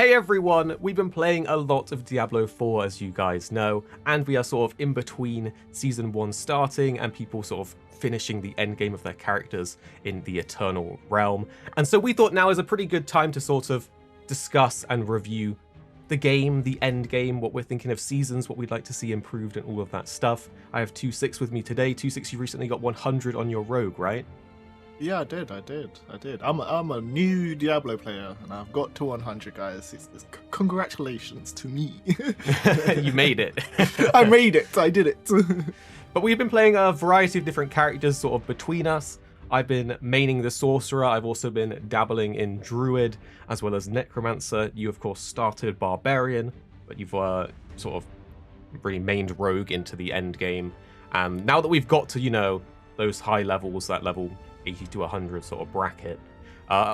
Hey everyone, we've been playing a lot of Diablo 4 as you guys know, and we are sort of in between Season 1 starting and people sort of finishing the endgame of their characters in the Eternal Realm. And so we thought now is a pretty good time to sort of discuss and review the game, the end game, what we're thinking of seasons, what we'd like to see improved and all of that stuff. I have 2-6 with me today. 2-6, you recently got 100 on your rogue, right? Yeah, I did. I'm a new Diablo player, and I've got to 100, guys. Congratulations to me. You made it. I made it. I did it. But we've been playing a variety of different characters sort of between us. I've been maining the sorcerer. I've also been dabbling in druid as well as necromancer. You, of course, started barbarian, but you've sort of really mained rogue into the end game. And now that we've got to, you know, those high levels, that level 80 to 100 sort of bracket,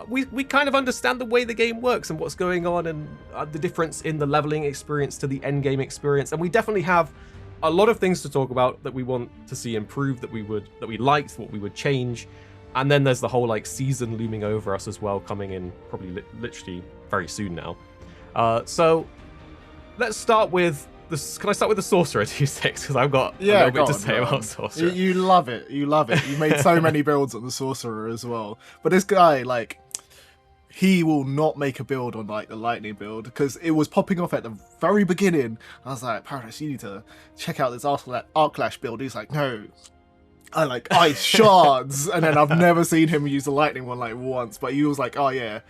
we kind of understand the way the game works and what's going on and the difference in the leveling experience to the end game experience. And we definitely have a lot of things to talk about that we want to see improved, that we liked, what we would change. And then there's the whole like season looming over us as well, coming in probably literally very soon now. So let's start with can I start with the sorcerer 2-6? Because I've got a little bit to say about sorcerer. You love it. You made so many builds on the sorcerer as well. But this guy, like, he will not make a build on like the lightning build because it was popping off at the very beginning. I was like, Paradise, you need to check out this Arklash build. He's like, no, I like ice shards. And then I've never seen him use the lightning one like once. But he was like, oh yeah,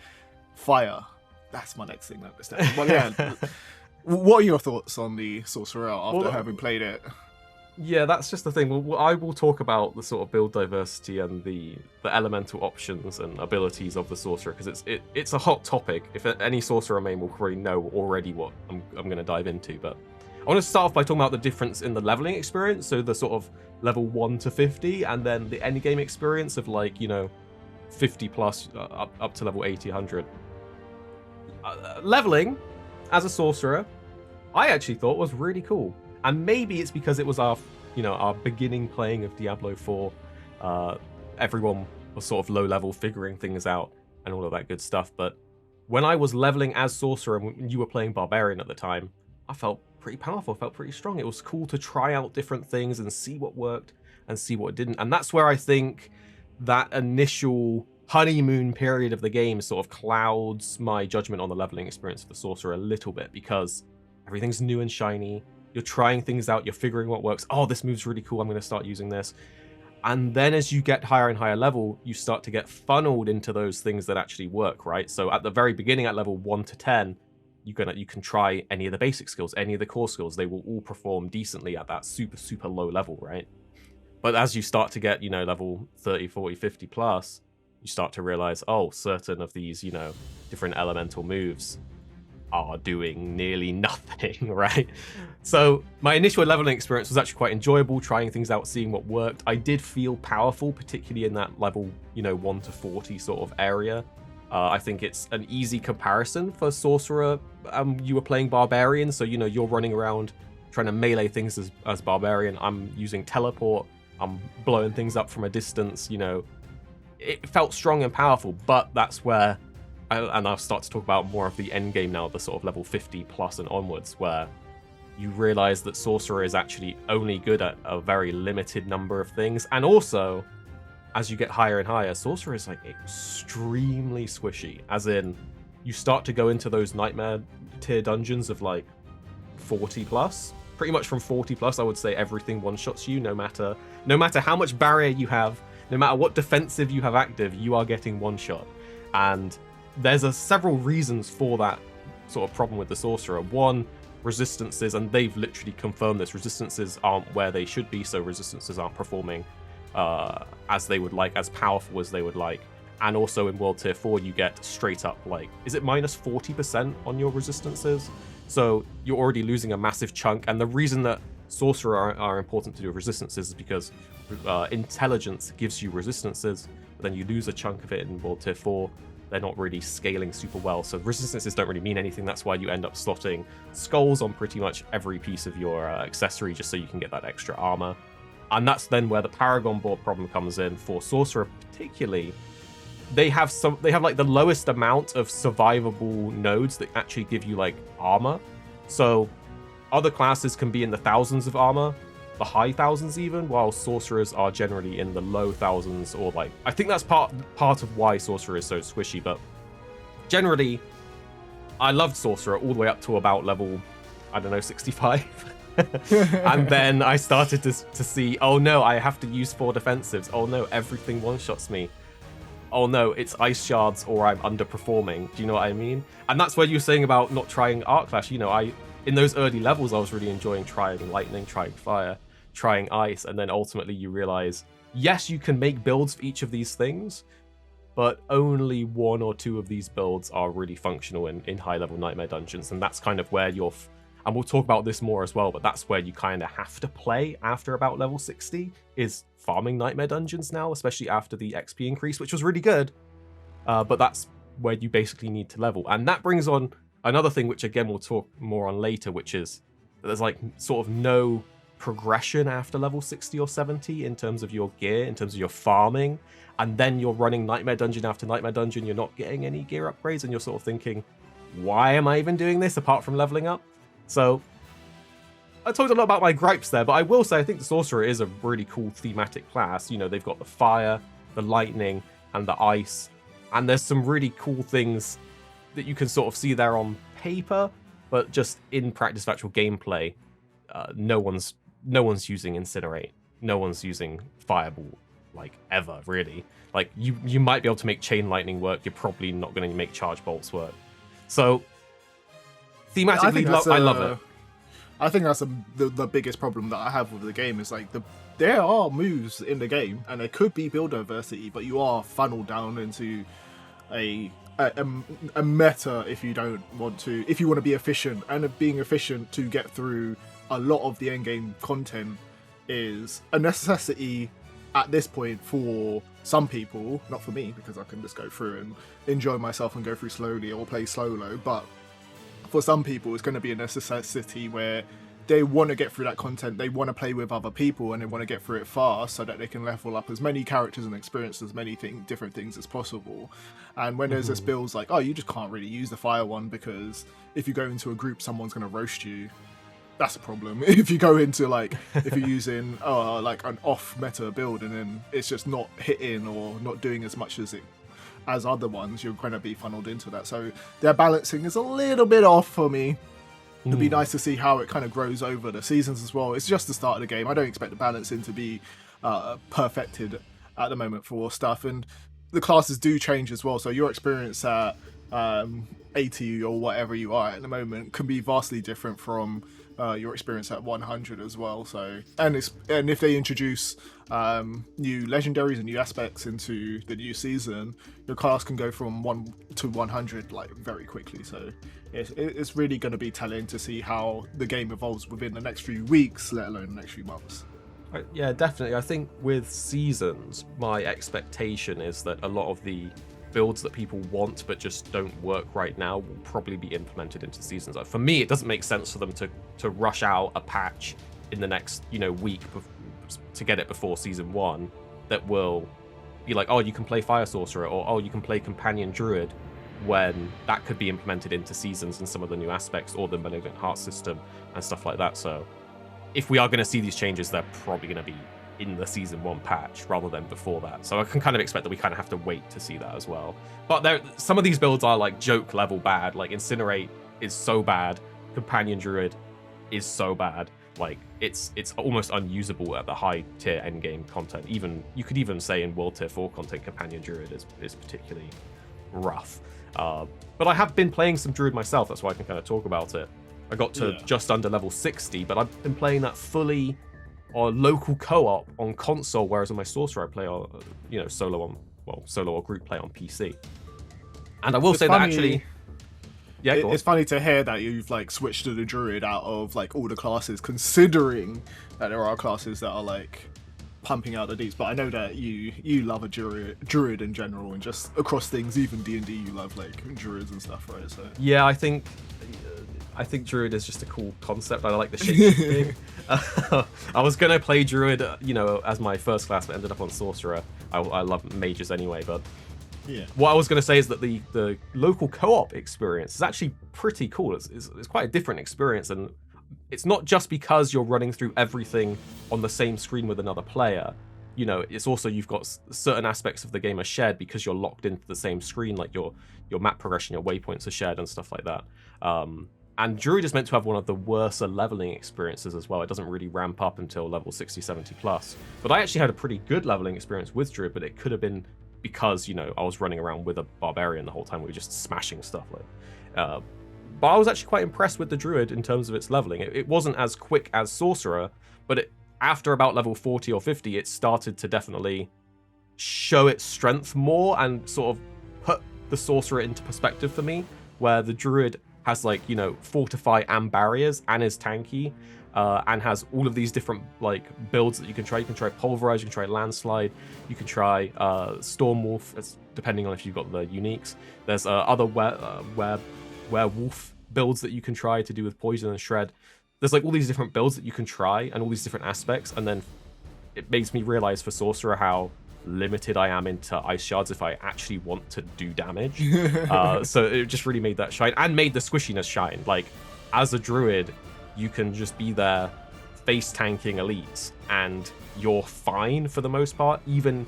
fire. That's my next thing. But yeah. What are your thoughts on the sorcerer after having played it? Yeah, that's just the thing. Well, I will talk about the sort of build diversity and the elemental options and abilities of the sorcerer because it's a hot topic. If any sorcerer main will probably know already what I'm going to dive into. But I want to start off by talking about the difference in the leveling experience. So the sort of level 1 to 50, and then the end game experience of like, you know, 50 plus up to level 80, 100. Leveling as a sorcerer, I actually thought was really cool. And maybe it's because it was our beginning playing of Diablo 4. Everyone was sort of low level figuring things out and all of that good stuff. But when I was leveling as sorcerer and you were playing barbarian at the time, I felt pretty powerful, felt pretty strong. It was cool to try out different things and see what worked and see what didn't. And that's where I think that initial honeymoon period of the game sort of clouds my judgment on the leveling experience of the sorcerer a little bit because everything's new and shiny. You're trying things out, you're figuring what works. Oh, this move's really cool, I'm going to start using this. And then as you get higher and higher level, you start to get funneled into those things that actually work, right? So at the very beginning, at level 1 to 10, you can try any of the basic skills, any of the core skills. They will all perform decently at that super, super low level, right? But as you start to get, you know, level 30, 40, 50 plus, you start to realize, oh, certain of these, you know, different elemental moves are doing nearly nothing, right? So my initial leveling experience was actually quite enjoyable, trying things out, seeing what worked. I did feel powerful, particularly in that level, you know, 1 to 40 sort of area. I think it's an easy comparison for sorcerer. You were playing barbarian, so, you know, you're running around trying to melee things as barbarian. I'm using teleport. I'm blowing things up from a distance, you know. It felt strong and powerful, but that's where, and I'll start to talk about more of the end game now, the sort of level 50 plus and onwards, where you realize that sorcerer is actually only good at a very limited number of things. And also, as you get higher and higher, sorcerer is like extremely squishy, as in you start to go into those nightmare tier dungeons of like 40 plus. Pretty much from 40 plus, I would say everything one-shots you, no matter how much barrier you have, no matter what defensive you have active, you are getting one shot. And there's several reasons for that sort of problem with the sorcerer. One, resistances, and they've literally confirmed this, resistances aren't where they should be, so resistances aren't performing as they would like, as powerful as they would like. And also in World Tier 4, you get straight up, like, is it minus 40% on your resistances? So you're already losing a massive chunk, and the reason that sorcerer are important to do with resistances is because intelligence gives you resistances, but then you lose a chunk of it in World Tier 4. They're not really scaling super well, so resistances don't really mean anything. That's why you end up slotting skulls on pretty much every piece of your accessory just so you can get that extra armor. And that's then where the Paragon board problem comes in for sorcerer particularly. they have like the lowest amount of survivable nodes that actually give you like armor. So other classes can be in the thousands of armor, the high thousands even, while sorcerers are generally in the low thousands, or like, I think that's part of why sorcerer is so squishy. But generally, I loved sorcerer all the way up to about level, I don't know, 65. And then I started to see, oh no, I have to use 4 defensives. Oh no, everything one-shots me. Oh no, it's ice shards or I'm underperforming. Do you know what I mean? And that's what you were saying about not trying Arc Clash. You know, in those early levels, I was really enjoying trying lightning, trying fire, trying ice, and then ultimately you realize, yes, you can make builds for each of these things, but only 1 or 2 of these builds are really functional in high-level Nightmare Dungeons, and that's kind of where you're... And we'll talk about this more as well, but that's where you kind of have to play after about level 60, is farming Nightmare Dungeons now, especially after the XP increase, which was really good. But that's where you basically need to level. And that brings on another thing, which again we'll talk more on later, which is that there's like sort of no progression after level 60 or 70 in terms of your gear, in terms of your farming. And then you're running Nightmare Dungeon after Nightmare Dungeon, you're not getting any gear upgrades, and you're sort of thinking, why am I even doing this apart from leveling up? So I talked a lot about my gripes there, but I will say I think the Sorcerer is a really cool thematic class. You know, they've got the fire, the lightning, and the ice, and there's some really cool things that you can sort of see there on paper, but just in practice of actual gameplay, no one's using Incinerate, no one's using Fireball, like, ever, really. Like, you might be able to make Chain Lightning work, you're probably not going to make Charge Bolts work. So thematically, I love it. I think that's the biggest problem that I have with the game is like there are moves in the game and there could be build diversity, but you are funneled down into a meta if you want to be efficient, and being efficient to get through a lot of the end game content is a necessity at this point for some people, not for me because I can just go through and enjoy myself and go through slowly or play solo, but for some people it's going to be a necessity where they want to get through that content, they want to play with other people, and they want to get through it fast so that they can level up as many characters and experience as many different things as possible. And when there's this builds like, oh, you just can't really use the fire one because if you go into a group someone's going to roast you, that's a problem. If you go into like, if you're using like an off meta build and then it's just not hitting or not doing as much as other ones, you're going to be funneled into that. So their balancing is a little bit off for me. It'd be nice to see how it kind of grows over the seasons as well. It's just the start of the game. I don't expect the balancing to be perfected at the moment for stuff, and the classes do change as well. So your experience at 80 or whatever you are at the moment can be vastly different from your experience at 100 as well. So and if they introduce new legendaries and new aspects into the new season, your class can go from 1 to 100 like very quickly. So it's really going to be telling to see how the game evolves within the next few weeks, let alone the next few months. Yeah, definitely. I think with seasons, my expectation is that a lot of the builds that people want but just don't work right now will probably be implemented into seasons. Like, for me, it doesn't make sense for them to rush out a patch in the next week to get it before season 1 that will be like, oh, you can play Fire Sorcerer, or oh, you can play Companion Druid, when that could be implemented into seasons and some of the new aspects, or the Malignant Heart system and stuff like that. So if we are going to see these changes, they're probably going to be in the season 1 patch rather than before that. So I can kind of expect that we kind of have to wait to see that as well. But some of these builds are like joke level bad. Like Incinerate is so bad, Companion Druid is so bad. Like it's almost unusable at the high tier endgame content. Even you could even say in world tier 4 content, Companion Druid is particularly rough. But I have been playing some Druid myself, that's why I can kind of talk about it. I got to just under level 60, but I've been playing that fully on local co-op on console, whereas on my Sorcerer I play on, solo or group play on PC. And I will say that actually... Yeah, it's funny to hear that you've like switched to the Druid out of like all the classes, considering that there are classes that are like pumping out the deeps. But I know that you love a druid in general, and just across things, even D&D, you love like druids and stuff, right? So yeah, I think druid is just a cool concept. I like the shape thing. I was gonna play druid, as my first class, but ended up on sorcerer. I love mages anyway, but Yeah. What I was going to say is that the local co-op experience is actually pretty cool. It's quite a different experience, and it's not just because you're running through everything on the same screen with another player. You know, it's also you've got certain aspects of the game are shared because you're locked into the same screen, like your map progression, your waypoints are shared and stuff like that. And Druid is meant to have one of the worser leveling experiences as well. It doesn't really ramp up until level 60, 70 plus. But I actually had a pretty good leveling experience with Druid, but it could have been because, you know, I was running around with a barbarian the whole time. We were just smashing stuff. But I was actually quite impressed with the Druid in terms of its leveling. It wasn't as quick as Sorcerer, but after about level 40 or 50, it started to definitely show its strength more and sort of put the Sorcerer into perspective for me, where the Druid has, like, you know, fortify and barriers and is tanky, and has all of these different, like, builds that you can try. You can try Pulverize, you can try Landslide, you can try Stormwolf, depending on if you've got the uniques. There's other werewolf builds that you can try to do with Poison and Shred. There's, like, all these different builds that you can try and all these different aspects, and then it makes me realize for Sorcerer how limited I am into Ice Shards if I actually want to do damage. So it just really made that shine, and made the squishiness shine. Like, as a Druid, you can just be there face tanking elites, and you're fine for the most part. Even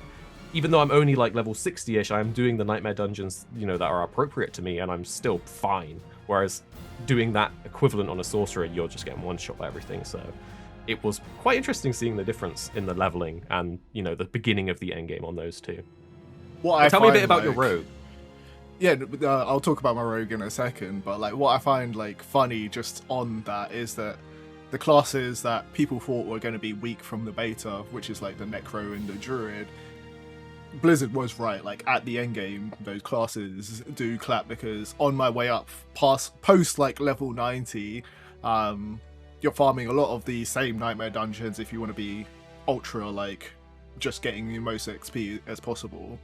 though I'm only like level 60-ish, I'm doing the nightmare dungeons, you know, that are appropriate to me, and I'm still fine. Whereas doing that equivalent on a Sorcerer, you're just getting one shot by everything. So it was quite interesting seeing the difference in the leveling and, you know, the beginning of the end game on those two. Tell me a bit about your rogue. Yeah, I'll talk about my rogue in a second, but like what I find like funny just on that is that the classes that people thought were going to be weak from the beta, which is like the Necro and the Druid, Blizzard was right. Like at the end game, those classes do clap, because on my way up post like level 90, you're farming a lot of the same nightmare dungeons if you want to be ultra, like just getting the most XP as possible.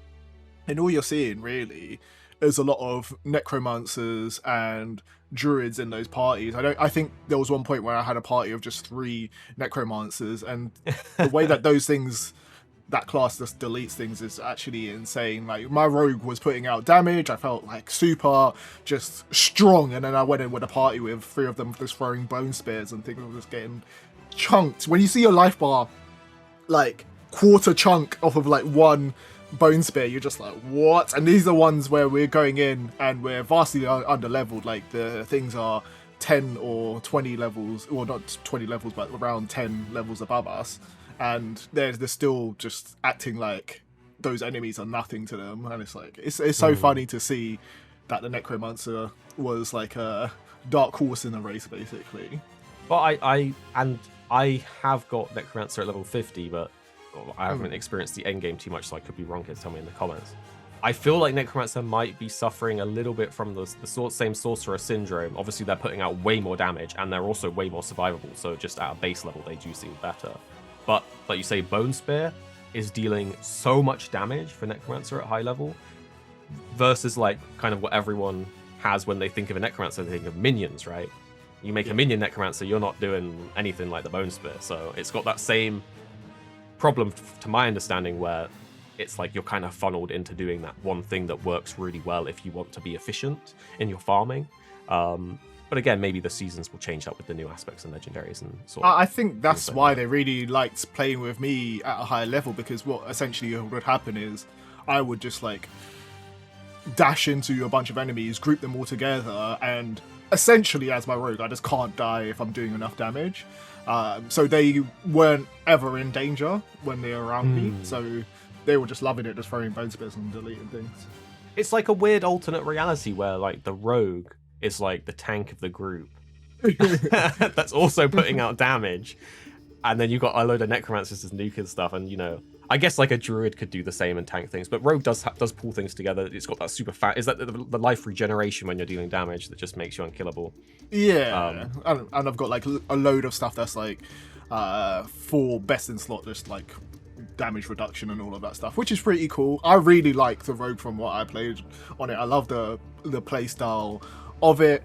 And all you're seeing really is a lot of necromancers and druids in those parties. I think there was one point where I had a party of just 3 necromancers, and the way that that class just deletes things is actually insane. Like, my rogue was putting out damage, I felt like super just strong, and then I went in with a party with 3 of them just throwing bone spears and things. I was just getting chunked. When you see your life bar like quarter chunk off of like 1 bone spear, you're just like, what? And these are ones where we're going in and we're vastly under leveled. Like, the things are 10 or 20 levels, or not 20 levels, but around 10 levels above us, and they're still just acting like those enemies are nothing to them. And it's like, it's so funny to see that the necromancer was like a dark horse in the race, basically. But I have got necromancer at level 50, but I haven't experienced the end game too much, so I could be wrong. Tell me in the comments. I feel like necromancer might be suffering a little bit from the same sorcerer syndrome. Obviously, they're putting out way more damage, and they're also way more survivable, so just at a base level, they do seem better. But, like you say, Bone Spear is dealing so much damage for necromancer at high level, versus, like, kind of what everyone has when they think of a necromancer. They think of minions, right? You make a minion necromancer, you're not doing anything like the Bone Spear, so it's got that same problem, to my understanding, where it's like you're kind of funneled into doing that one thing that works really well if you want to be efficient in your farming. But again, maybe the seasons will change that with the new aspects and legendaries and sort of. I think that's why they really liked playing with me at a higher level, because what essentially would happen is I would just like dash into a bunch of enemies, group them all together, and essentially as my rogue, I just can't die if I'm doing enough damage. So they weren't ever in danger when they're around me. So they were just loving it, just throwing bone spears and deleting things. It's like a weird alternate reality where like the rogue is like the tank of the group that's also putting out damage, and then you've got a load of necromancers to nuke and stuff, and you know, I guess like a druid could do the same and tank things, but rogue does pull things together. It's got that super fat, is that the life regeneration when you're dealing damage that just makes you unkillable. Yeah. And I've got like a load of stuff that's like for best in slot, just like damage reduction and all of that stuff, which is pretty cool. I really like the rogue from what I played on it. I love the play style of it.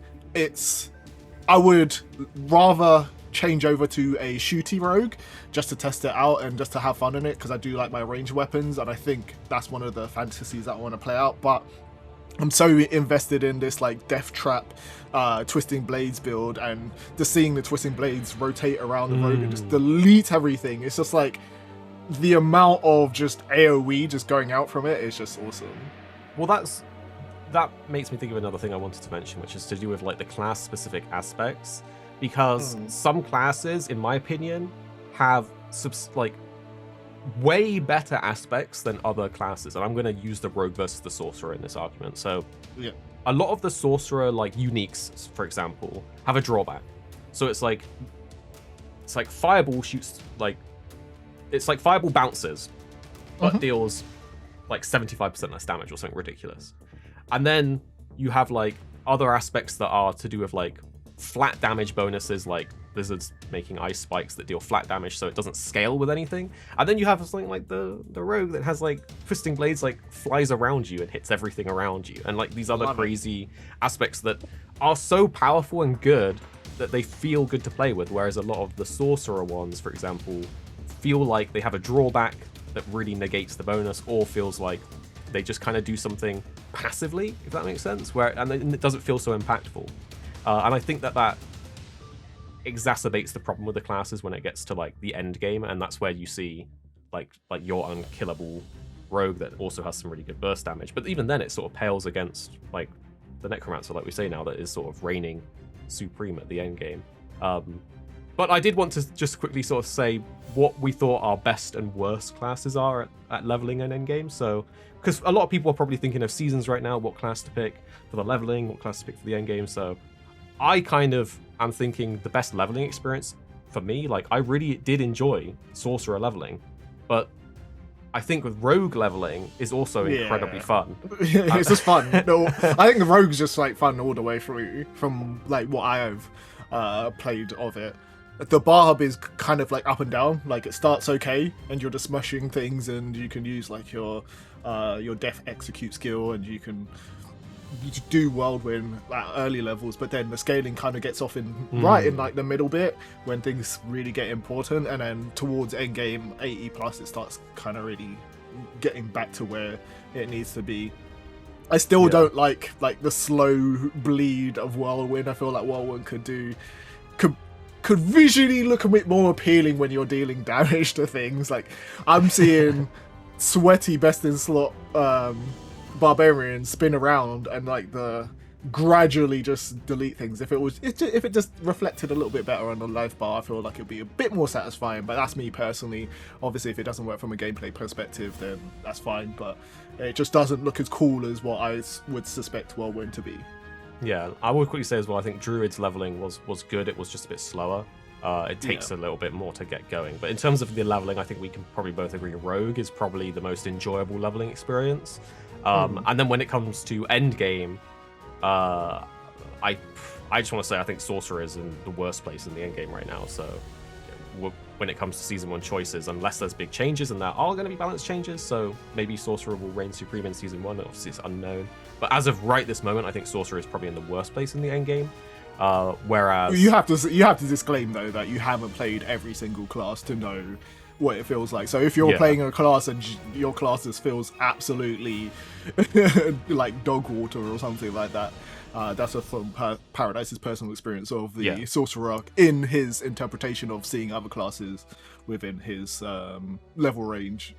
I would rather change over to a shooty rogue just to test it out and just to have fun in it, because I do like my ranged weapons, and I think that's one of the fantasies that I want to play out. But I'm so invested in this like death trap twisting blades build, and just seeing the twisting blades rotate around the rogue and just delete everything. It's just like the amount of just AoE just going out from it is just awesome. Well, that makes me think of another thing I wanted to mention, which is to do with like the class specific aspects, because some classes, in my opinion, have like way better aspects than other classes, and I'm going to use the rogue versus the sorcerer in this argument. So a lot of the sorcerer like uniques, for example, have a drawback. So it's like fireball shoots like fireball bounces but deals like 75% less damage or something ridiculous. And then you have like other aspects that are to do with like flat damage bonuses, like blizzards making ice spikes that deal flat damage, so it doesn't scale with anything. And then you have something like the rogue that has like twisting blades, like flies around you and hits everything around you, and like these other crazy aspects that are so powerful and good that they feel good to play with. Whereas a lot of the sorcerer ones, for example, feel like they have a drawback that really negates the bonus, or feels like they just kind of do something passively, if that makes sense, and it doesn't feel so impactful. And I think that exacerbates the problem with the classes when it gets to like the end game, and that's where you see like your unkillable rogue that also has some really good burst damage. But even then, it sort of pales against like the necromancer, like we say now, that is sort of reigning supreme at the end game. But I did want to just quickly sort of say what we thought our best and worst classes are at leveling an end game. So, because a lot of people are probably thinking of seasons right now, what class to pick for the leveling, what class to pick for the end game. So I kind of am thinking the best leveling experience for me, like I really did enjoy sorcerer leveling, but I think with rogue leveling is also incredibly fun. It's just fun. No, I think the rogue's just like fun all the way through from like what I have played of it. The barb is kind of like up and down. Like it starts okay, and you're just smushing things, and you can use like your death execute skill, and you do whirlwind at early levels. But then the scaling kind of gets off in like the middle bit when things really get important, and then towards end game 80 plus, it starts kind of really getting back to where it needs to be. I still don't like the slow bleed of whirlwind. I feel like whirlwind could visually look a bit more appealing when you're dealing damage to things. Like I'm seeing sweaty best in slot barbarian spin around and like the gradually just delete things. If it just reflected a little bit better on the life bar, I feel like it'd be a bit more satisfying. But that's me personally. Obviously, if it doesn't work from a gameplay perspective, then that's fine. But it just doesn't look as cool as what I would suspect whirlwind to be. Yeah, I would quickly say as well, I think Druid's leveling was good. It was just a bit slower. It takes a little bit more to get going. But in terms of the leveling, I think we can probably both agree Rogue is probably the most enjoyable leveling experience. And then when it comes to endgame, I just want to say I think Sorcerer is in the worst place in the endgame right now. So when it comes to Season 1 choices, unless there's big changes, and there are going to be balance changes, so maybe Sorcerer will reign supreme in Season 1, obviously it's unknown. But as of right this moment, I think Sorcerer is probably in the worst place in the endgame. Whereas... You have to disclaim, though, that you haven't played every single class to know what it feels like. So if you're playing a class and your class just feels absolutely like dog water or something like that, that's from Paradise's personal experience of the Sorcerer in his interpretation of seeing other classes within his level range,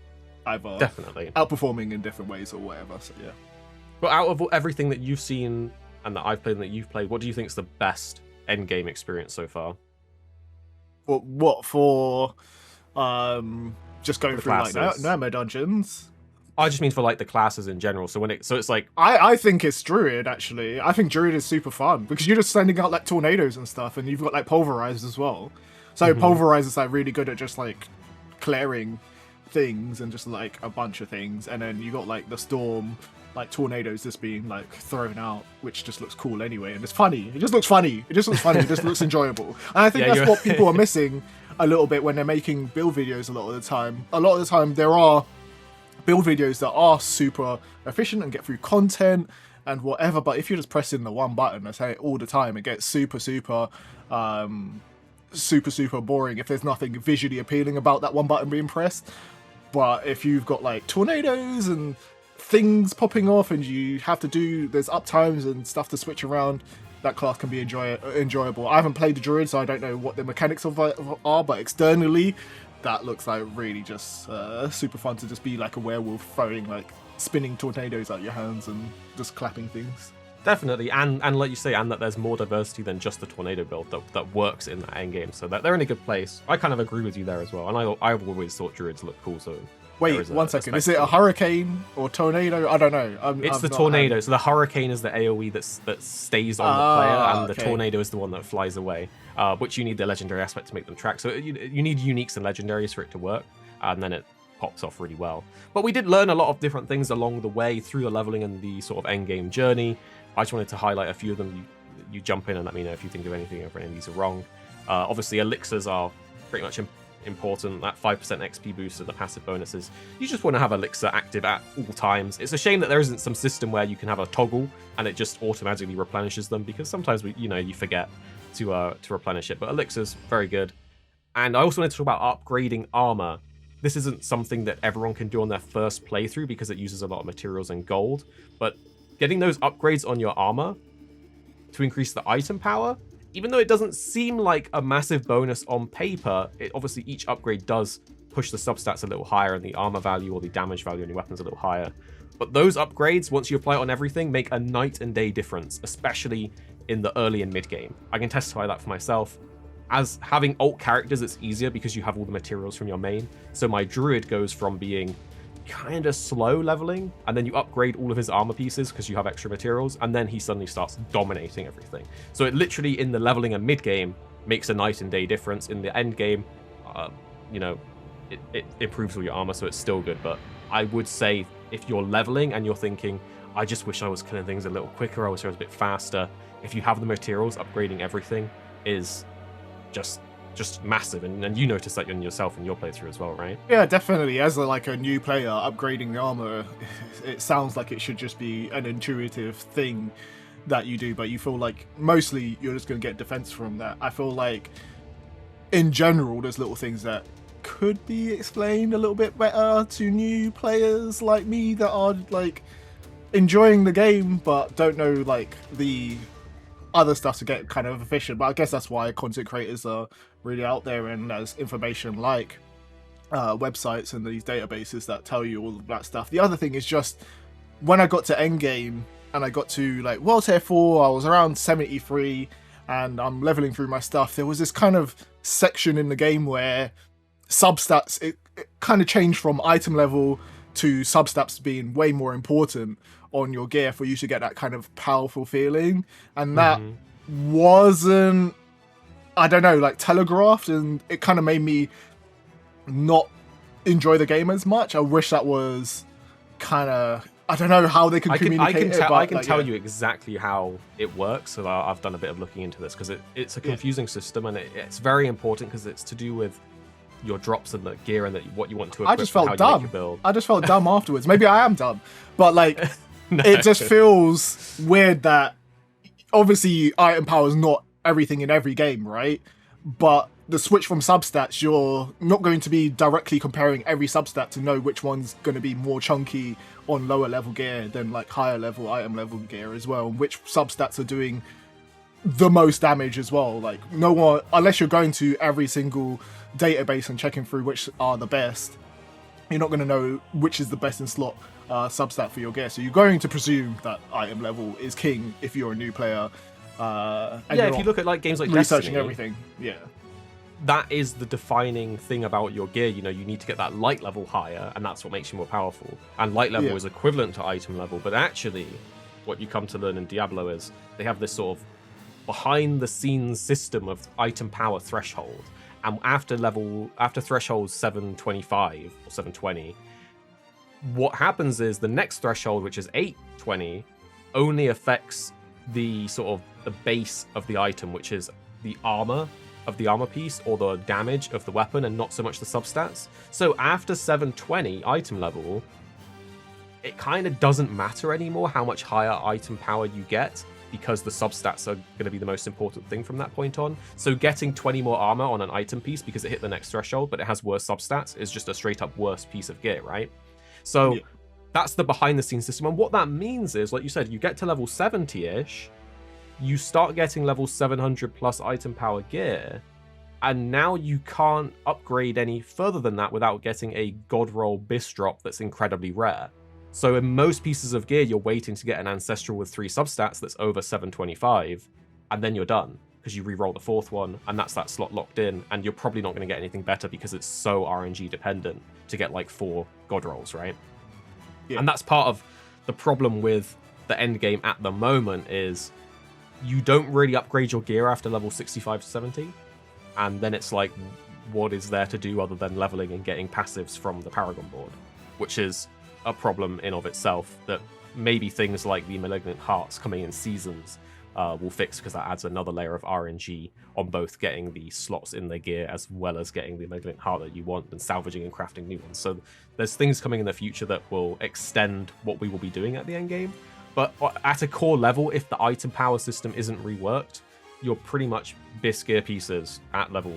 either definitely outperforming in different ways or whatever. So yeah. But out of everything that you've seen and that I've played and that you've played, what do you think is the best endgame experience so far? What for? Just going through like Nemo dungeons. I just mean for like the classes in general. So it's like I think it's Druid actually. I think Druid is super fun because you're just sending out like tornadoes and stuff, and you've got like Pulverize as well. So Pulverize is like really good at just like clearing things and just like a bunch of things, and then you got like the Storm, like tornadoes just being like thrown out, which just looks cool anyway, and it's funny. It just looks funny. It just looks enjoyable. And I think that's what people are missing a little bit when they're making build videos a lot of the time. A lot of the time there are build videos that are super efficient and get through content and whatever, but if you're just pressing the one button, I say it all the time, it gets super super boring if there's nothing visually appealing about that one button being pressed. But if you've got like tornadoes and things popping off and you have to do, there's uptimes and stuff to switch around, that class can be enjoyable. I haven't played the druid, so I don't know what the mechanics of it are, but externally that looks like really just super fun to just be like a werewolf throwing like spinning tornadoes out your hands and just clapping things. Definitely, and like you say, and that there's more diversity than just the tornado build that works in that endgame, so that they're in a good place. I kind of agree with you there as well, and I've always thought druids look cool, so... Wait, 1 second, is it a hurricane or tornado? I don't know. It's the tornado, so the hurricane is the AoE that stays on the player, and the tornado is the one that flies away, which you need the legendary aspect to make them track, so you need uniques and legendaries for it to work, and then it pops off really well. But we did learn a lot of different things along the way through the leveling and the sort of endgame journey. I just wanted to highlight a few of them. You jump in and let me know if you think of anything, if any of these are wrong. Obviously, elixirs are pretty much important. That 5% XP boost and the passive bonuses. You just want to have elixir active at all times. It's a shame that there isn't some system where you can have a toggle and it just automatically replenishes them, because sometimes you forget to replenish it. But elixirs, very good. And I also wanted to talk about upgrading armor. This isn't something that everyone can do on their first playthrough because it uses a lot of materials and gold, but getting those upgrades on your armor to increase the item power, even though it doesn't seem like a massive bonus on paper, obviously each upgrade does push the substats a little higher and the armor value or the damage value on your weapons a little higher. But those upgrades, once you apply it on everything, make a night and day difference, especially in the early and mid game. I can testify that for myself. As having alt characters, it's easier because you have all the materials from your main. So my druid goes from being kind of slow leveling, and then you upgrade all of his armor pieces because you have extra materials, and then he suddenly starts dominating everything. So it literally, in the leveling and mid game, makes a night and day difference. In the end game, it improves all your armor, so it's still good. But I would say if you're leveling and you're thinking, I just wish I was killing things a little quicker, I wish I was a bit faster, if you have the materials, upgrading everything is just massive, and you notice that in yourself in your playthrough as well, right? Yeah, definitely. As a new player, upgrading the armor, it sounds like it should just be an intuitive thing that you do, but you feel like mostly you're just going to get defense from that. I feel like in general there's little things that could be explained a little bit better to new players like me that are like enjoying the game but don't know like the other stuff to get kind of efficient. But I guess that's why content creators are really out there, and there's information like websites and these databases that tell you all of that stuff. The other thing is just when I got to endgame and I got to like World Tier 4, I was around 73 and I'm leveling through my stuff. There was this kind of section in the game where substats, it kind of changed from item level to substats being way more important on your gear for you to get that kind of powerful feeling, and that wasn't, I don't know, like telegraphed, and it kind of made me not enjoy the game as much. I wish that was kind of, I don't know how they could communicate I can tell you exactly how it works. So I've done a bit of looking into this because it's a confusing system, and it's very important because it's to do with your drops and the gear and what you want to equip. I just felt dumb. Build. I just felt dumb afterwards. Maybe I am dumb, but like no. It just feels weird that obviously item power is not everything in every game, right? But the switch from substats, you're not going to be directly comparing every substat to know which one's going to be more chunky on lower level gear than like higher level item level gear as well, and which substats are doing the most damage as well. Like no one, unless you're going to every single database and checking through which are the best, you're not going to know which is the best in slot substat for your gear. So you're going to presume that item level is king if you're a new player. If you look at like games like researching Destiny, everything, that is the defining thing about your gear. You know, you need to get that light level higher, and that's what makes you more powerful. And light level is equivalent to item level, but actually what you come to learn in Diablo is they have this sort of behind the scenes system of item power threshold, and after threshold 725 or 720, what happens is the next threshold, which is 820, only affects the sort of the base of the item, which is the armor of the armor piece or the damage of the weapon, and not so much the substats. So after 720 item level, it kind of doesn't matter anymore how much higher item power you get. because the substats are going to be the most important thing from that point on. So getting 20 more armor on an item piece because it hit the next threshold, but it has worse substats, is just a straight up worse piece of gear, right? So that's the behind the scenes system. And what that means is, like you said, you get to level 70-ish, you start getting level 700 plus item power gear, and now you can't upgrade any further than that without getting a god roll bis drop that's incredibly rare. So in most pieces of gear, you're waiting to get an ancestral with 3 substats that's over 725, and then you're done, because you re-roll the 4th one, and that's that slot locked in, and you're probably not going to get anything better because it's so RNG dependent to get like 4 god rolls, right? Yeah. And that's part of the problem with the end game at the moment is you don't really upgrade your gear after level 65 to 70, and then it's like, what is there to do other than leveling and getting passives from the Paragon board, which is a problem in of itself that maybe things like the malignant hearts coming in seasons will fix, because that adds another layer of RNG on both getting the slots in the gear as well as getting the malignant heart that you want and salvaging and crafting new ones. So there's things coming in the future that will extend what we will be doing at the end game. But at a core level, if the item power system isn't reworked, you're pretty much bis gear pieces at level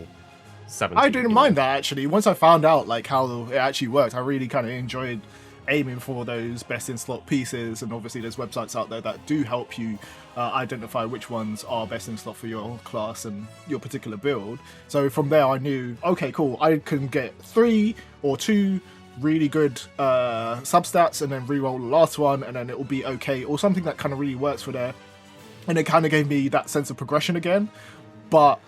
70. I didn't mind that, actually. Once I found out like how it actually worked, I really kind of enjoyed aiming for those best in slot pieces, and obviously there's websites out there that do help you identify which ones are best in slot for your class and your particular build. So from there I knew, okay, cool, I can get 3 or 2 really good substats and then re-roll the last one, and then it will be okay, or something that kind of really works for there. And it kind of gave me that sense of progression again. But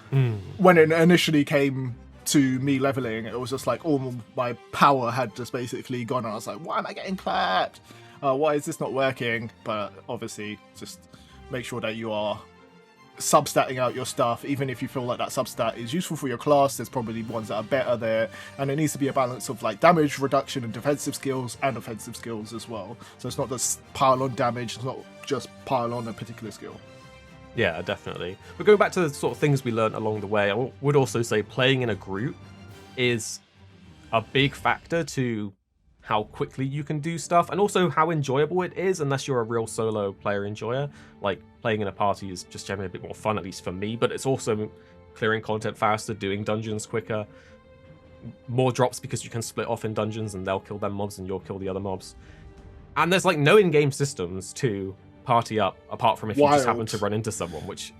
when it initially came to me leveling, it was just like all my power had just basically gone, and I was like, why am I getting clapped? Why is this not working? But obviously just make sure that you are substatting out your stuff. Even if you feel like that substat is useful for your class, there's probably ones that are better there, and it needs to be a balance of like damage reduction and defensive skills and offensive skills as well. So it's not just pile on damage, it's not just pile on a particular skill. Yeah, definitely. But going back to the sort of things we learned along the way, I would also say playing in a group is a big factor to how quickly you can do stuff, and also how enjoyable it is, unless you're a real solo player enjoyer. Like, playing in a party is just generally a bit more fun, at least for me, but it's also clearing content faster, doing dungeons quicker, more drops because you can split off in dungeons and they'll kill them mobs and you'll kill the other mobs. And there's like no in-game systems to party up, apart from if you just happen to run into someone, which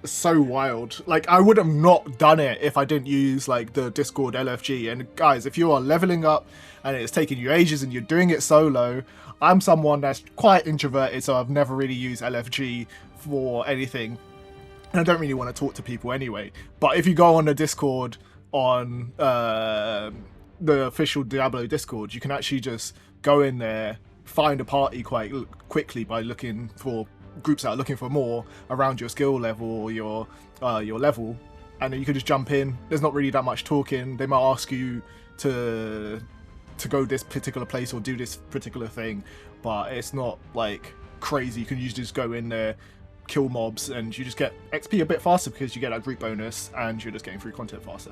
so wild. Like, I would have not done it if I didn't use like the Discord LFG. And guys, if you are leveling up and it's taking you ages and you're doing it solo, I'm someone that's quite introverted, so I've never really used LFG for anything, and I don't really want to talk to people anyway. But if you go on the Discord on the official Diablo Discord, you can actually just go in there, find a party quite quickly by looking for groups that are looking for more around your skill level or your level, and then you can just jump in. There's not really that much talking. They might ask you to go this particular place or do this particular thing, but it's not like crazy. You can usually just go in there, kill mobs, and you just get XP a bit faster because you get that group bonus and you're just getting through content faster.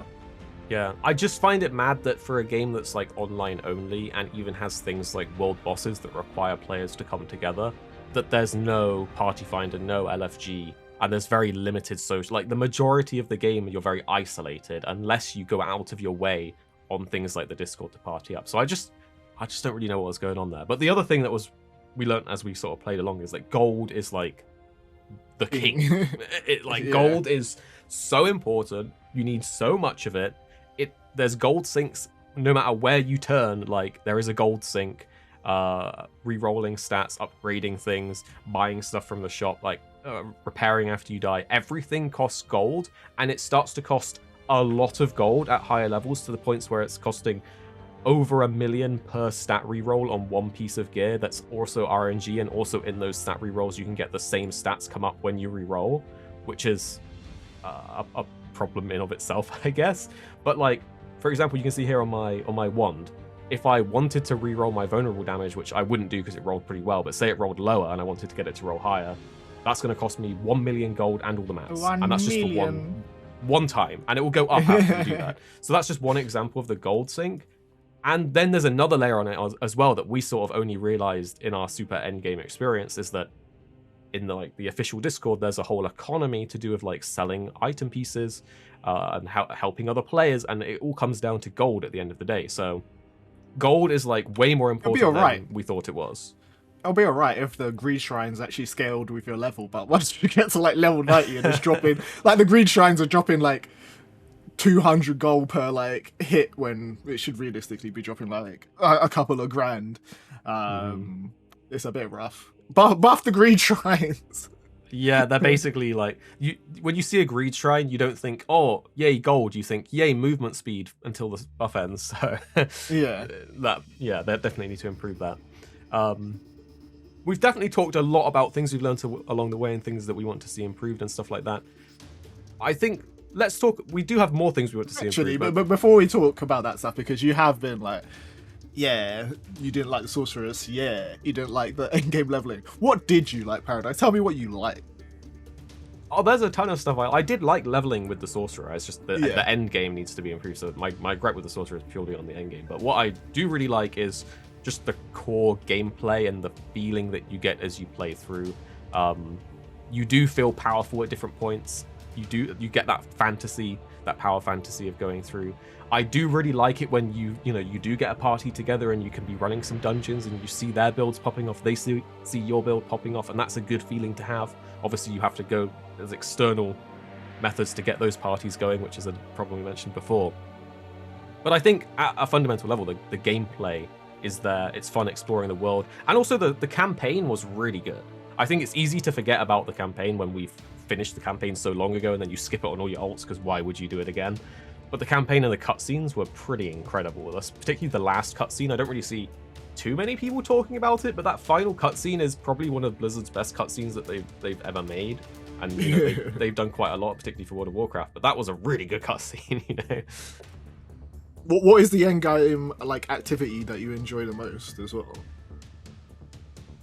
Yeah, I just find it mad that for a game that's like online only and even has things like world bosses that require players to come together, that there's no party finder, no LFG, and there's very limited social. Like, the majority of the game, you're very isolated unless you go out of your way on things like the Discord to party up. So I just don't really know what was going on there. But the other thing that we learned as we sort of played along is that gold is like the king. Gold is so important. You need so much of it. There's gold sinks no matter where you turn. Like, there is a gold sink. Re-rolling stats, upgrading things, buying stuff from the shop, like repairing after you die. Everything costs gold, and it starts to cost a lot of gold at higher levels, to the points where it's costing over $1 million per stat reroll on one piece of gear that's also RNG, and also in those stat rerolls you can get the same stats come up when you reroll, which is a problem in of itself, I guess. But like, for example, you can see here on my wand, if I wanted to reroll my vulnerable damage, which I wouldn't do because it rolled pretty well, but say it rolled lower and I wanted to get it to roll higher, that's going to cost me 1 million gold and all the mats. And that's just for one time, and it will go up after you do that. So that's just one example of the gold sink. And then there's another layer on it as well that we sort of only realized in our super endgame experience, is that in the official Discord, there's a whole economy to do with like selling item pieces and helping other players, and it all comes down to gold at the end of the day. So gold is like way more important than we thought it was. It'll be alright if the greed shrines actually scaled with your level, but once you get to like level 90 and it's dropping, like the greed shrines are dropping like 200 gold per like hit when it should realistically be dropping like a couple of grand. It's a bit rough. Buff the greed shrines. Yeah, they're basically like when you see a greed shrine, you don't think, oh, yay gold. You think, yay movement speed until the buff ends. So yeah, they definitely need to improve that. We've definitely talked a lot about things we've learned along the way and things that we want to see improved and stuff like that. I think let's talk. We do have more things we want to see improved. But before we talk about that stuff, because you have been like, yeah, you didn't like the sorceress. Yeah, you didn't like the endgame leveling. What did you like, Paradise? Tell me what you like. Oh, there's a ton of stuff. I did like leveling with the sorcerer. It's just the end game needs to be improved. So my gripe with the sorcerer is purely on the end game. But what I do really like is just the core gameplay and the feeling that you get as you play through. You do feel powerful at different points. You get that fantasy, that power fantasy of going through. I do really like it when you do get a party together and you can be running some dungeons and you see their builds popping off, they see your build popping off, and that's a good feeling to have. Obviously, you have to go as external methods to get those parties going, which is a problem we mentioned before. But I think at a fundamental level, the gameplay is there. It's fun exploring the world, and also the campaign was really good. I think it's easy to forget about the campaign when we've finished the campaign so long ago and then you skip it on all your ults because why would you do it again? But the campaign and the cutscenes were pretty incredible. Particularly the last cutscene. I don't really see too many people talking about it, but that final cutscene is probably one of Blizzard's best cutscenes that they've ever made, and they've done quite a lot, particularly for World of Warcraft. But that was a really good cutscene. What is the end game like activity that you enjoy the most as well?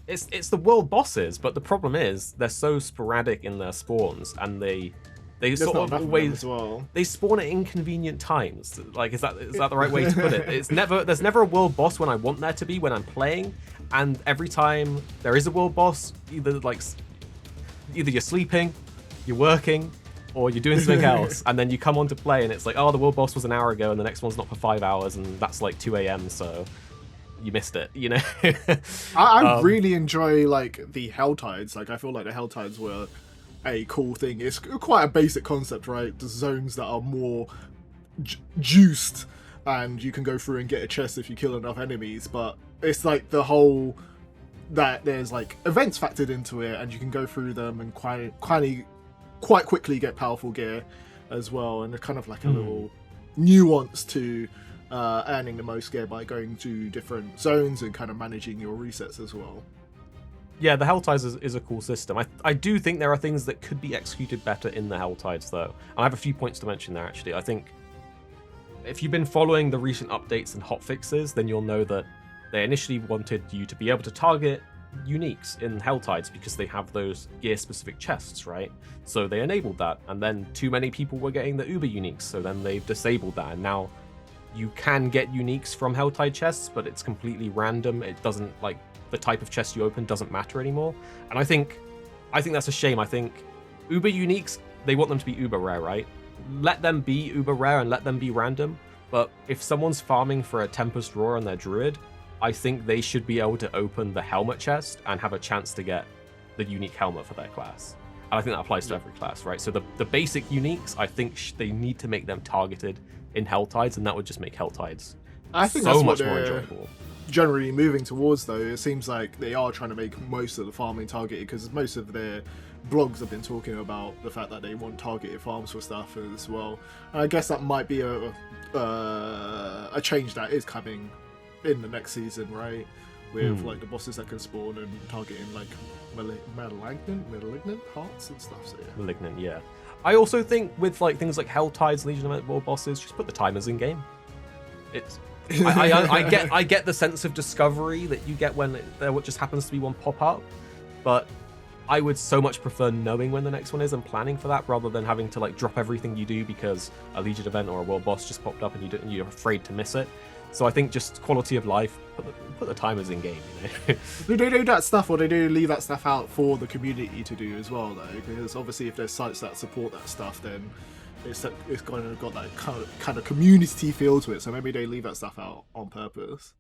It's the world bosses, but the problem is they're so sporadic in their spawns, and they sort of always they spawn at inconvenient times. Like, is that the right way to put it? There's never a world boss when I want there to be when I'm playing, and every time there is a world boss, either you're sleeping, you're working, or you're doing something else, and then you come on to play and it's like, oh, the world boss was an hour ago and the next one's not for 5 hours, and that's like 2 a.m. so you missed it, I really enjoy like the Helltides. Like, I feel like the Helltides were a cool thing. It's quite a basic concept, right? The zones that are more juiced, and you can go through and get a chest if you kill enough enemies, but it's like the whole that there's like events factored into it, and you can go through them and quite quickly get powerful gear as well, and they're kind of like a little nuance to earning the most gear by going to different zones and kind of managing your resets as well. Yeah, the Helltides is a cool system. I do think there are things that could be executed better in the Helltides, though. And I have a few points to mention there, actually. I think if you've been following the recent updates and hotfixes, then you'll know that they initially wanted you to be able to target uniques in Helltides because they have those gear-specific chests, right? So they enabled that, and then too many people were getting the Uber uniques, so then they've disabled that, and now you can get uniques from Helltide chests, but it's completely random. It doesn't, like, the type of chest you open doesn't matter anymore. And I think that's a shame. I think Uber uniques, they want them to be uber rare, right? Let them be uber rare and let them be random. But if someone's farming for a Tempest Roar on their druid, I think they should be able to open the helmet chest and have a chance to get the unique helmet for their class. And I think that applies to every class, right? So the basic uniques, I think they need to make them targeted in Helltides, and that would just make Helltides so much more enjoyable. Generally moving towards, though, it seems like they are trying to make most of the farming targeted, because most of their blogs have been talking about the fact that they want targeted farms for stuff as well. And I guess that might be a change that is coming in the next season, right? With like the bosses that can spawn and targeting like malignant hearts and stuff. So yeah. Malignant, yeah. I also think with like things like Helltides, Legion of War bosses, just put the timers in game. It's I get the sense of discovery that you get when there just happens to be one pop up, but I would so much prefer knowing when the next one is and planning for that rather than having to like drop everything you do because a Legion event or a world boss just popped up and you're afraid to miss it. So I think just quality of life, put the timers in game, you know. Do they do that stuff, or they do leave that stuff out for the community to do as well, though? Because obviously, if there's sites that support that stuff, then it's kind of got that kind of community feel to it. So maybe they leave that stuff out on purpose.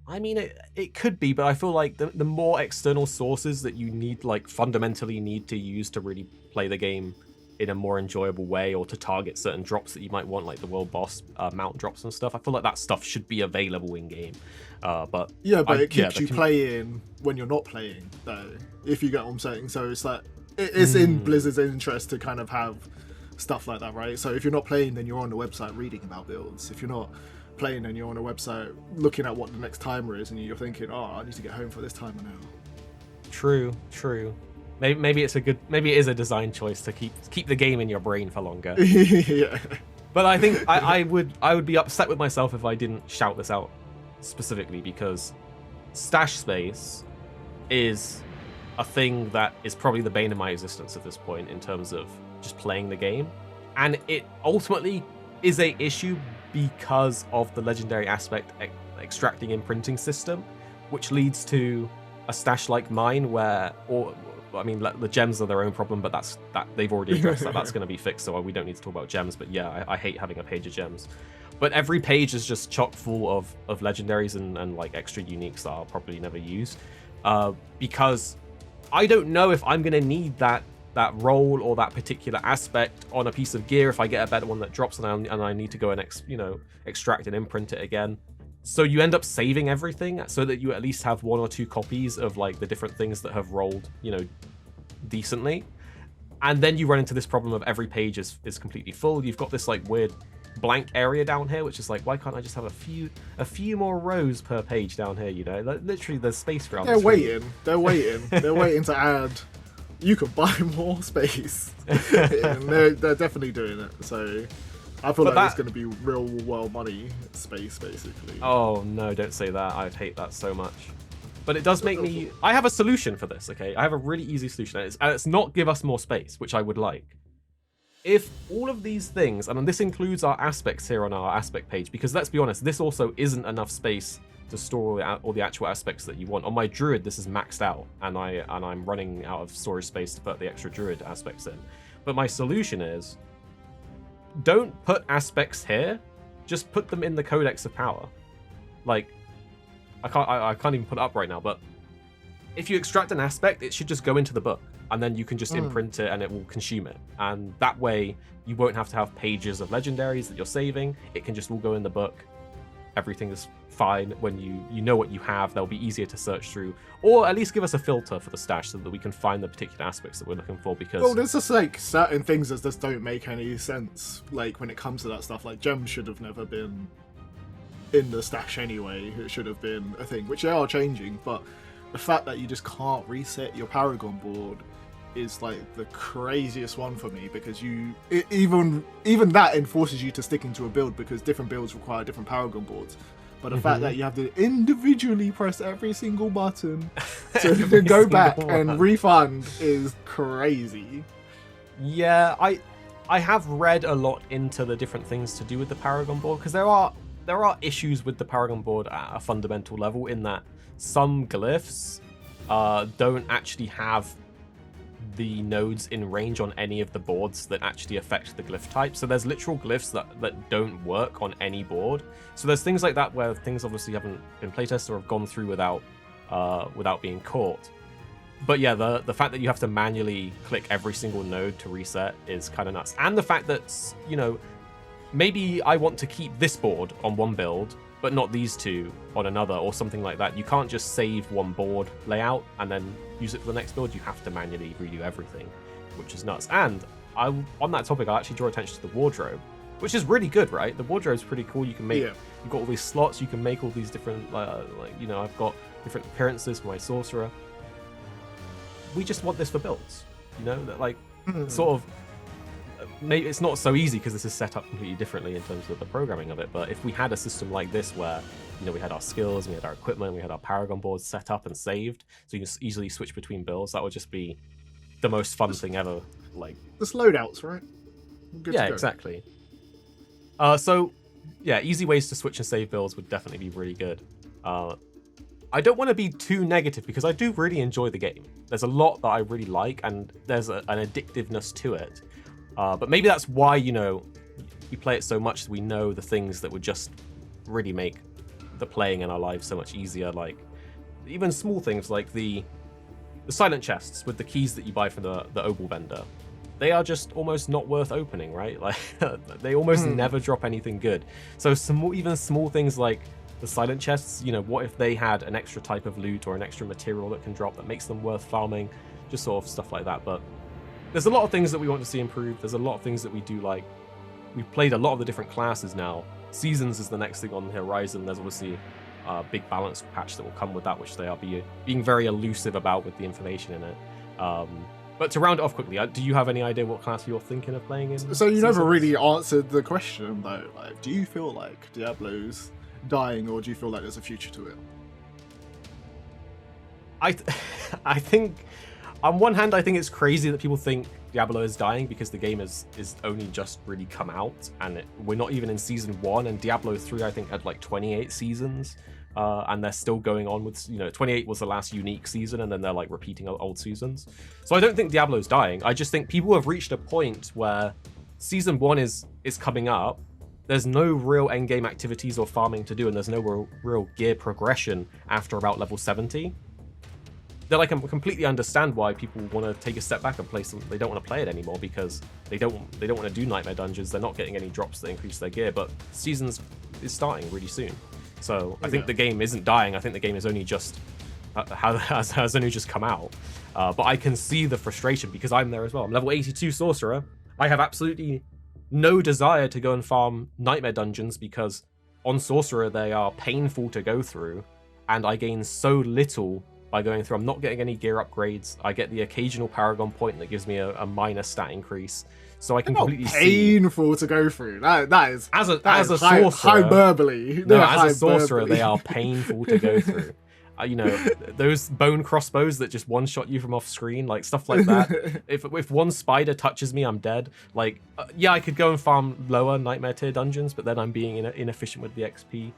I mean, it could be, but I feel like the more external sources that you need, like fundamentally need to use to really play the game in a more enjoyable way, or to target certain drops that you might want, like the world boss mount drops and stuff. I feel like that stuff should be available in game. But it keeps you playing when you're not playing, though. If you get what I'm saying, so it's like it's in Blizzard's interest to kind of have stuff like that, right? So if you're not playing, then you're on the website reading about builds. If you're not playing, then you're on a website looking at what the next timer is, and you're thinking, oh, I need to get home for this timer now. True. Maybe it is a design choice to keep the game in your brain for longer. Yeah. But I think I would be upset with myself if I didn't shout this out specifically, because stash space is a thing that is probably the bane of my existence at this point in terms of just playing the game, and it ultimately is a issue because of the legendary aspect extracting imprinting system, which leads to a stash like mine where, the gems are their own problem, but that they've already addressed that. That's going to be fixed, so we don't need to talk about gems. But yeah, I hate having a page of gems. But every page is just chock full of legendaries and like extra uniques that I'll probably never use, because I don't know if I'm going to need that role or that particular aspect on a piece of gear if I get a better one that drops and I need to go and extract and imprint it again. So you end up saving everything so that you at least have 1 or 2 copies of like the different things that have rolled, decently. And then you run into this problem of every page is completely full. You've got this like weird blank area down here, which is like, why can't I just have a few more rows per page down here? Like, literally there's space for. They're waiting to add. You can buy more space. And they're definitely doing it. So I feel like it's going to be real world money space, basically. Oh no, don't say that. I'd hate that so much. But it does make me. I have a solution for this. Okay, I have a really easy solution, and it's not give us more space, which I would like. If all of these things, and this includes our aspects here on our aspect page, because let's be honest, this also isn't enough space to store all the actual aspects that you want. On my druid, this is maxed out, and I'm running out of storage space to put the extra druid aspects in. But my solution is, don't put aspects here, just put them in the Codex of Power. Like, I can't even put it up right now, but if you extract an aspect, it should just go into the book, and then you can just imprint it and it will consume it. And that way, you won't have to have pages of legendaries that you're saving. It can just all go in the book. Everything is fine. When you know what you have, they'll be easier to search through, or at least give us a filter for the stash so that we can find the particular aspects that we're looking for. Because there's just like certain things that just don't make any sense. Like when it comes to that stuff, like gems should have never been in the stash anyway. It should have been a thing, which they are changing. But the fact that you just can't reset your Paragon board is like the craziest one for me, because even that enforces you to sticking to a build, because different builds require different Paragon boards. But the fact that you have to individually press every single button to go back and refund is crazy. Yeah, I have read a lot into the different things to do with the Paragon board, because there are issues with the Paragon board at a fundamental level, in that some glyphs don't actually have the nodes in range on any of the boards that actually affect the glyph type. So there's literal glyphs that don't work on any board. So there's things like that where things obviously haven't been playtested or have gone through without being caught. But yeah, the fact that you have to manually click every single node to reset is kind of nuts. And the fact that, maybe I want to keep this board on one build, but not these two on another, or something like that. You can't just save one board layout and then use it for the next build. You have to manually redo everything, which is nuts. And on that topic, I actually draw attention to the wardrobe, which is really good, right? The wardrobe's pretty cool. You can make, you've got all these slots, you can make all these different, I've got different appearances for my sorcerer. We just want this for builds, that sort of, maybe it's not so easy because this is set up completely differently in terms of the programming of it, but if we had a system like this where we had our skills, we had our equipment, we had our Paragon boards set up and saved, so you can easily switch between builds, that would just be the most fun thing ever. Like, just loadouts, right? Yeah, exactly. So yeah, easy ways to switch and save builds would definitely be really good. I don't want to be too negative because I do really enjoy the game. There's a lot that I really like, and there's an addictiveness to it. But maybe that's why, you know, we play it so much, so we know the things that would just really make the playing in our lives so much easier. Like even small things like the silent chests with the keys that you buy from the Opal vendor. They are just almost not worth opening, right? Like they almost never drop anything good. So even small things like the silent chests, you know, what if they had an extra type of loot or an extra material that can drop that makes them worth farming? Just sort of stuff like that. But there's a lot of things that we want to see improved. There's a lot of things that we do like. We've played a lot of the different classes now. Seasons is the next thing on the horizon. There's obviously a big balance patch that will come with that, which they are being very elusive about with the information in it. But to round it off quickly, do you have any idea what class you're thinking of playing in? So you never really answered the question though. Like, do you feel like Diablo's dying, or do you feel like there's a future to it? I think, on one hand, I think it's crazy that people think Diablo is dying because the game is only just really come out, and we're not even in season 1, and Diablo 3 I think had like 28 seasons, and they're still going on with, you know, 28 was the last unique season, and then they're like repeating old seasons. So I don't think Diablo's dying. I just think people have reached a point where season 1 is coming up. There's no real endgame activities or farming to do, and there's no real gear progression after about level 70. Then I can completely understand why people want to take a step back and play some. They don't want to play it anymore because they don't want to do nightmare dungeons. They're not getting any drops that increase their gear. But seasons is starting really soon, so I think the game isn't dying. I think the game is only just has only just come out. But I can see the frustration because I'm there as well. I'm level 82 sorcerer. I have absolutely no desire to go and farm nightmare dungeons because on sorcerer they are painful to go through, and I gain so little by going through. I'm not getting any gear upgrades. I get the occasional paragon point that gives me a minor stat increase, so I can completely painful to go through. That is as a sorcerer, hyperbole. No, as a sorcerer, they are painful to go through. You know, those bone crossbows that just one-shot you from off screen, like stuff like that. If one spider touches me, I'm dead. Like, yeah, I could go and farm lower nightmare tier dungeons, but then I'm being inefficient with the XP.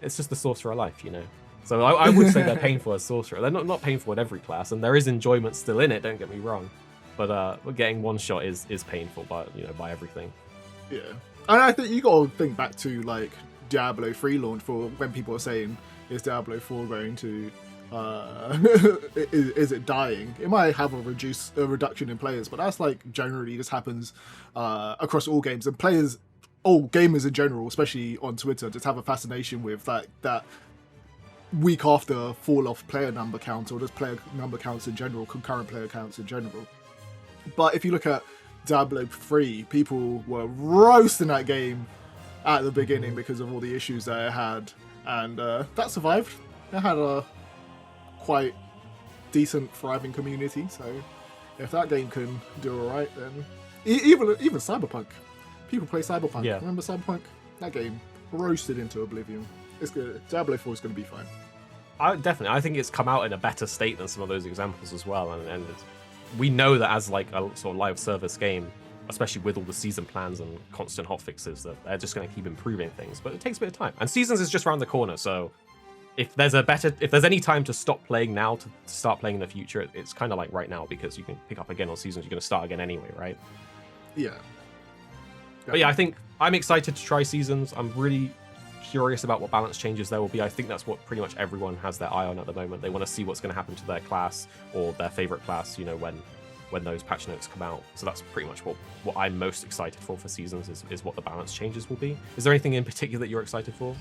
It's just the sorcerer life, you know. So I would say they're painful as sorcerer. They're not painful at every class, and there is enjoyment still in it. Don't get me wrong, but getting one shot is painful by everything. Yeah, and I think you got to think back to like Diablo 3 launch for when people are saying, is Diablo 4 going to is it dying? It might have a reduction in players, but that's like generally just happens across all games, and players, all gamers in general, especially on Twitter, just have a fascination with that week after fall off player number count, or just player number counts in general, concurrent player counts in general. But if you look at Diablo 3, people were roasting that game at the beginning because of all the issues that it had, and that survived. It had a quite decent, thriving community, so if that game can do alright, then even Cyberpunk. People play Cyberpunk. Yeah. Remember Cyberpunk? That game roasted into oblivion. It's good. Diablo 4 is going to be fine. I think it's come out in a better state than some of those examples as well, and we know that as like a sort of live service game, especially with all the season plans and constant hotfixes, that they're just going to keep improving things. But it takes a bit of time, and seasons is just around the corner. So if there's any time to stop playing now to start playing in the future, it's kind of like right now, because you can pick up again on seasons. You're going to start again anyway, right? Yeah. But yeah, I think I'm excited to try seasons. I'm really curious about what balance changes there will be. I think that's what pretty much everyone has their eye on at the moment. They want to see what's going to happen to their class or their favorite class, you know, when those patch notes come out. So that's pretty much what I'm most excited for seasons is what the balance changes will be. Is there anything in particular that you're excited for?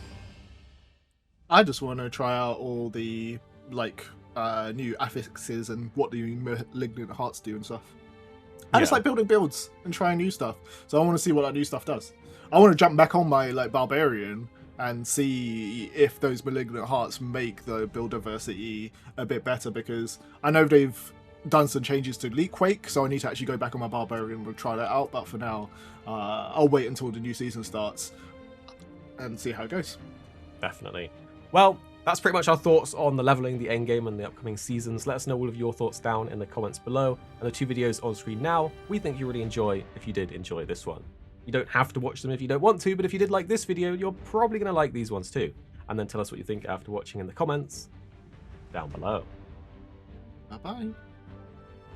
I just want to try out all the like new affixes and what the malignant hearts do and stuff. I just like building builds and trying new stuff. So I want to see what that new stuff does. I want to jump back on my like barbarian and see if those malignant hearts make the build diversity a bit better, because I know they've done some changes to Leak Quake, so I need to actually go back on my barbarian and try that out. But for now, I'll wait until the new season starts and see how it goes. Definitely. Well, that's pretty much our thoughts on the leveling, the endgame, and the upcoming seasons. Let us know all of your thoughts down in the comments below. And the two videos on screen now, we think you really enjoy if you did enjoy this one. You don't have to watch them if you don't want to, but if you did like this video, you're probably going to like these ones too. And then tell us what you think after watching in the comments down below. Bye-bye.